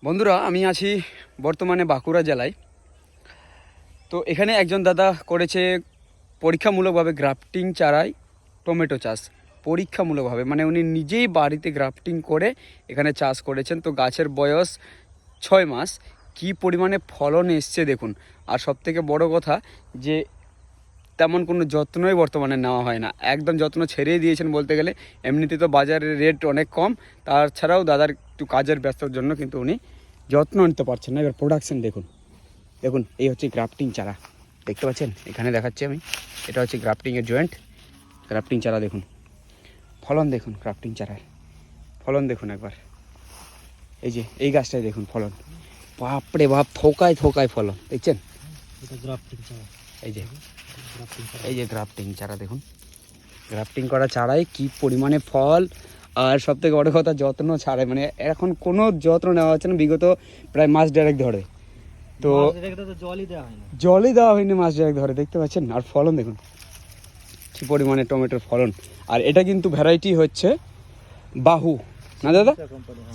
বন্ধুরা, আমি আছি বর্তমানে বাঁকুড়া জেলায়। তো এখানে একজন দাদা করেছে পরীক্ষামূলকভাবে গ্রাফটিং চারায় টমেটো চাষ। পরীক্ষামূলকভাবে মানে উনি নিজেই বাড়িতে গ্রাফটিং করে এখানে চাষ করেছেন। তো গাছের বয়স 6 মাস, কি পরিমাণে ফলন এসছে দেখুন। আর সবথেকে বড় কথা যে তেমন কোনো যত্নই বর্তমানে নেওয়া হয় না, একদম যত্ন ছেড়েই দিয়েছেন বলতে গেলে। এমনিতে তো বাজারের রেট অনেক কম, তাছাড়াও দাদার একটু কাজের ব্যস্ততার জন্য কিন্তু উনি যত্ন নিতে পারছেন না। এবার প্রোডাকশন দেখুন, দেখুন এই হচ্ছে গ্রাফটিং চারা, দেখতে পাচ্ছেন এখানে দেখাচ্ছি আমি। এটা হচ্ছে গ্রাফটিংয়ের জয়েন্ট, গ্রাফটিং চারা দেখুন, ফলন দেখুন, গ্রাফটিং চারার ফলন দেখুন একবার। এই যে এই গাছটায় দেখুন ফলন, বাপরে বাপ, থোকায় থোকায় ফলন দেখছেন। এই যে এই যে গ্রাফটিং চারা দেখুন, গ্রাফটিং করা চারায় কি পরিমাণে ফল। আর সব থেকে বড় কথা যত্ন ছাড়াই, মানে এখন কোনো যত্ন নেওয়া হচ্ছে না বিগত প্রায় মাস দেড়েক ধরে। তো জলই দেওয়া হয়নি মাস দেড়েক ধরে, দেখতে পাচ্ছেন। আর ফলন দেখুন কি পরিমাণে টমেটোর ফলন। আর এটা কিন্তু ভ্যারাইটি হচ্ছে বাহু, না দাদা,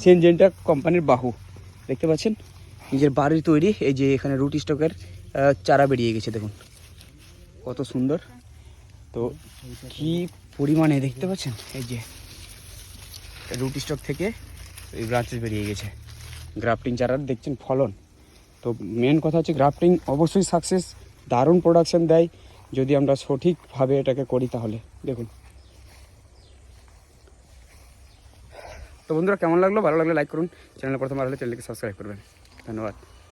সিনজেন্টা কোম্পানির বাহু, দেখতে পাচ্ছেন। নিজের বাড়ির তৈরি। এই যে এখানে রুট স্টকের চারা বেরিয়ে গেছে দেখুন, কত সুন্দর। তো কি পরিমাণে দেখতে পাচ্ছেন, এই যে রুট স্টক থেকে এই ব্রাঞ্চেস বেরিয়ে গেছে গ্রাফটিং চারার, দেখছেন ফলন। তো মেন কথা হচ্ছে গ্রাফটিং অবশ্যই সাকসেস, দারুণ প্রোডাকশন দেয় যদি আমরা সঠিকভাবে এটাকে করি তাহলে। দেখুন তো বন্ধুরা, কেমন লাগলো? ভালো লাগলে লাইক করুন, চ্যানেলে প্রথমবার হলে চ্যানেলকে সাবস্ক্রাইব করবেন। ধন্যবাদ।